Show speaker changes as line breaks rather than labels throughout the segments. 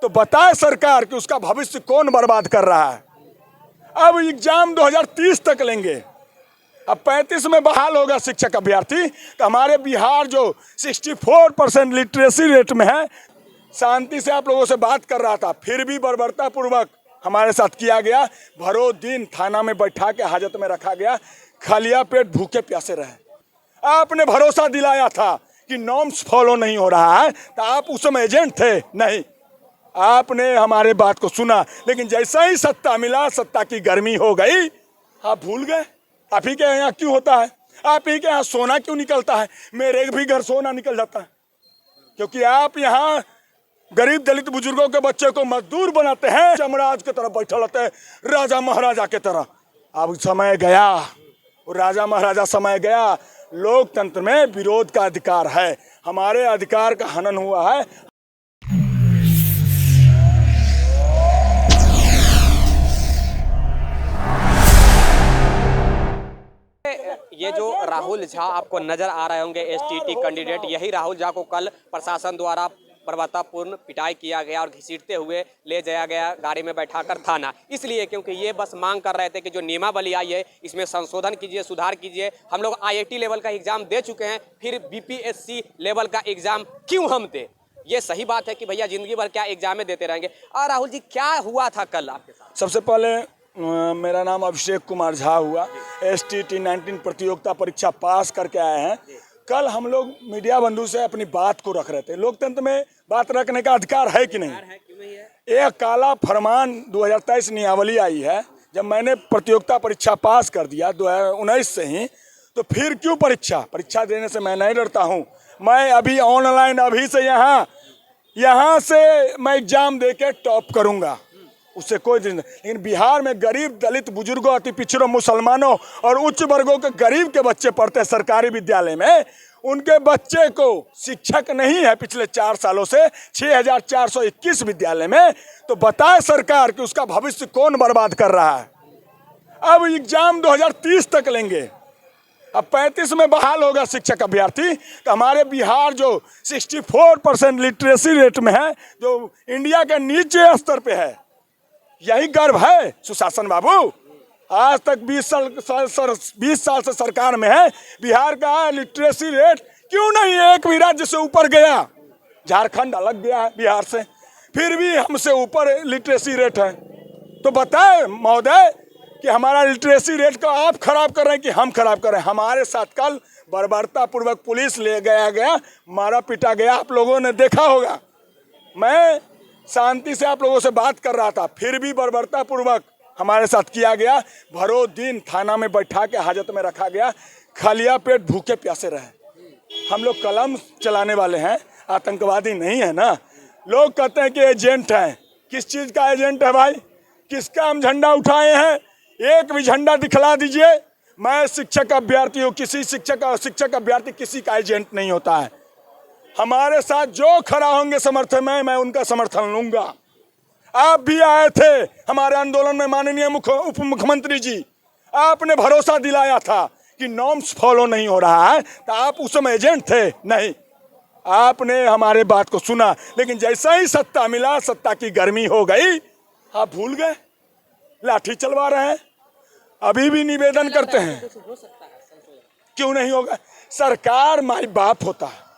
तो बताए सरकार कि उसका भविष्य कौन बर्बाद कर रहा है। अब एग्जाम 2030 तक लेंगे, अब 35 में बहाल होगा शिक्षक अभ्यर्थी। तो हमारे बिहार जो 64% लिटरेसी रेट में है, शांति से आप लोगों से बात कर रहा था, फिर भी बर्बरतापूर्वक हमारे साथ किया गया। भरो दिन थाना में बैठा के हाजत में रखा गया, खालिया पेट भूखे प्यासे रहे। आपने भरोसा दिलाया था कि नॉर्म्स फॉलो नहीं हो रहा है, तो आप उस समय एजेंट थे नहीं, आपने हमारे बात को सुना। लेकिन जैसा ही सत्ता मिला, सत्ता की गर्मी हो गई, आप भूल गए। आप ही के यहाँ क्यों होता है, आप ही के यहाँ सोना क्यों निकलता है? मेरे भी घर सोना निकल जाता है, क्योंकि आप यहाँ गरीब दलित बुजुर्गों के बच्चे को मजदूर बनाते हैं, यमराज की तरह बैठे रहते हैं, राजा महाराजा की तरह। अब समय गया, राजा महाराजा समय गया। लोकतंत्र में विरोध का अधिकार है, हमारे अधिकार का हनन हुआ है।
ये जो राहुल झा आपको नजर आ रहे होंगे एसटीटी कैंडिडेट, यही राहुल झा को कल प्रशासन द्वारा बर्बरतापूर्ण पिटाई किया गया और घसीटते हुए ले जाया गया गाड़ी में बैठाकर थाना, इसलिए क्योंकि ये बस मांग कर रहे थे कि जो नियमावली आई है इसमें संशोधन कीजिए, सुधार कीजिए। हम लोग आईआईटी लेवल का एग्जाम दे चुके हैं, फिर बीपीएससी लेवल का एग्जाम क्यों हम दे? ये सही बात है कि भैया जिंदगी भर क्या एग्जाम देते रहेंगे। और राहुल जी, क्या हुआ था कल आपके साथ?
सबसे पहले मेरा नाम अभिषेक कुमार झा हुआ, STT 19 प्रतियोगिता परीक्षा पास करके आए हैं। कल हम लोग मीडिया बंधु से अपनी बात को रख रहे थे। लोकतंत्र में बात रखने का अधिकार है कि नहीं? एक काला फरमान 2023 नियमावली आई है, जब मैंने प्रतियोगिता परीक्षा पास कर दिया 2019 से ही, तो फिर क्यों परीक्षा देने से मैं नहीं डरता हूँ। मैं अभी ऑनलाइन अभी से यहाँ से मैं एग्जाम दे के टॉप करूँगा, उससे कोई दिन नहीं। लेकिन बिहार में गरीब दलित बुजुर्गों, अति पिछड़ों, मुसलमानों और उच्च वर्गों के गरीब के बच्चे पढ़ते हैं सरकारी विद्यालय में। उनके बच्चे को शिक्षक नहीं है पिछले 4 सालों से, 6421 विद्यालय में। तो बताए सरकार कि उसका भविष्य कौन बर्बाद कर रहा है। अब एग्जाम 2030 तक लेंगे, अब 35 में बहाल होगा शिक्षक अभ्यर्थी। तो हमारे बिहार जो 64% लिटरेसी रेट में है, जो इंडिया के नीचे स्तर पे है, यही गर्व है सुशासन बाबू। आज तक 20 साल से सरकार में है, बिहार का लिटरेसी रेट क्यों नहीं एक भी राज्य से ऊपर गया? झारखंड अलग गया है बिहार से, फिर भी हमसे ऊपर लिटरेसी रेट है। तो बताए महोदय कि हमारा लिटरेसी रेट को आप खराब कर रहे हैं कि हम खराब कर रहे हैं? हमारे साथ कल बर्बरतापूर्वक पुलिस ले गया, मारा पीटा गया, आप लोगों ने देखा होगा। मैं शांति से आप लोगों से बात कर रहा था, फिर भी बर्बरतापूर्वक हमारे साथ किया गया। भरो दिन थाना में बैठा के हाजत में रखा गया, खालिया पेट भूखे प्यासे रहे। हम लोग कलम चलाने वाले हैं, आतंकवादी नहीं है ना। लोग कहते हैं कि एजेंट हैं, किस चीज़ का एजेंट है भाई? किसका हम झंडा उठाए हैं? एक भी झंडा दिखला दीजिए। मैं शिक्षक अभ्यर्थी हूँ, किसी शिक्षक अभ्यर्थी किसी का एजेंट नहीं होता है। हमारे साथ जो खड़ा होंगे समर्थन में, मैं उनका समर्थन लूंगा। आप भी आए थे हमारे आंदोलन में, माननीय उप मुख्यमंत्री जी, आपने भरोसा दिलाया था कि नॉर्म्स फॉलो नहीं हो रहा है, तो आप उस समय एजेंट थे नहीं, आपने हमारे बात को सुना। लेकिन जैसा ही सत्ता मिला, सत्ता की गर्मी हो गई, आप भूल गए, लाठी चलवा रहे हैं। अभी भी निवेदन करते हैं, क्यों नहीं होगा? सरकार माई बाप होता है,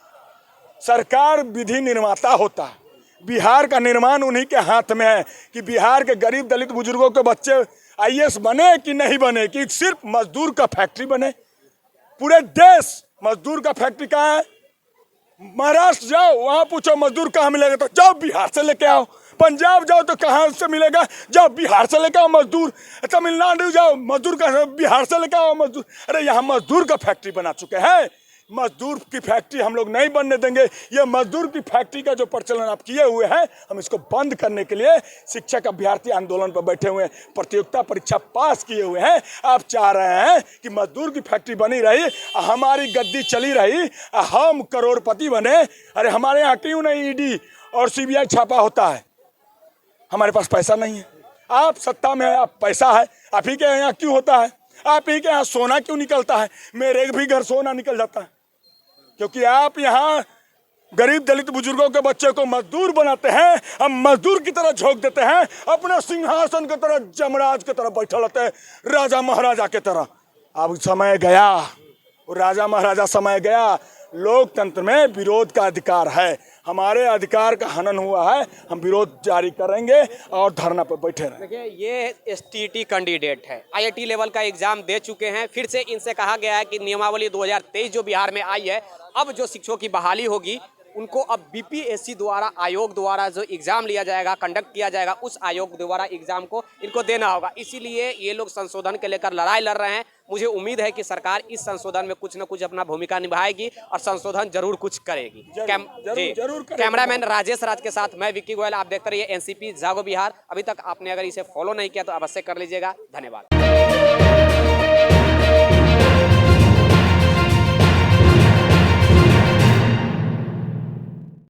सरकार विधि निर्माता होता है। बिहार का निर्माण उन्हीं के हाथ में है कि बिहार के गरीब दलित बुजुर्गों के बच्चे IAS बने कि नहीं बने, कि सिर्फ मजदूर का फैक्ट्री बने। पूरे देश मजदूर का फैक्ट्री कहाँ है? महाराष्ट्र जाओ, वहाँ पूछो मजदूर कहाँ मिलेगा, तो जाओ बिहार से लेके आओ। पंजाब जाओ तो कहाँ से मिलेगा? जाओ बिहार से लेके आओ मजदूर। तमिलनाडु जाओ, मजदूर का बिहार से लेके आओ मजदूर। अरे यहाँ मजदूर का फैक्ट्री बना चुके हैं, मजदूर की फैक्ट्री हम लोग नहीं बनने देंगे। ये मजदूर की फैक्ट्री का जो प्रचलन आप किए हुए हैं, हम इसको बंद करने के लिए शिक्षक अभ्यर्थी आंदोलन पर बैठे हुए हैं, प्रतियोगिता परीक्षा पास किए हुए हैं। आप चाह रहे हैं कि मजदूर की फैक्ट्री बनी रही, हमारी गद्दी चली रही, हम करोड़पति बने। अरे हमारे यहाँ क्यों नहीं ED और CBI छापा होता है? हमारे पास पैसा नहीं है। आप सत्ता में है, आप पैसा है, आप ही के यहाँ क्यों होता है? आप ही के यहाँ सोना क्यों निकलता है? मेरे भी घर सोना निकल जाता है, क्योंकि आप यहाँ गरीब दलित बुजुर्गों के बच्चे को मजदूर बनाते हैं, हम मजदूर की तरह झोंक देते हैं, अपने सिंहासन की तरह जमराज की तरह बैठे रहते हैं, राजा महाराजा की तरह। अब समय गया, राजा महाराजा समय गया। लोकतंत्र में विरोध का अधिकार है, हमारे अधिकार का हनन हुआ है, हम विरोध जारी करेंगे और धरना पर बैठे रहेंगे।
देखिए, ये एसटीटी कैंडिडेट है, आईआईटी लेवल का एग्जाम दे चुके हैं। फिर से इनसे कहा गया है कि नियमावली 2023 जो बिहार में आई है, अब जो शिक्षकों की बहाली होगी उनको अब बीपीएससी द्वारा, आयोग द्वारा जो एग्जाम लिया जाएगा, कंडक्ट किया जाएगा, उस आयोग द्वारा एग्जाम को इनको देना होगा। इसीलिए ये लोग संशोधन के लेकर लड़ाई लड़ रहे हैं। मुझे उम्मीद है कि सरकार इस संशोधन में कुछ न कुछ अपना भूमिका निभाएगी और संशोधन जरूर कुछ करेगी।
जरूर
कैमरामैन राजेश राज के साथ मैं विक्की गोयल, आप देखते रहिए एनसीपी जागो बिहार। अभी तक आपने अगर इसे फॉलो नहीं किया तो अवश्य कर लीजिएगा। धन्यवाद।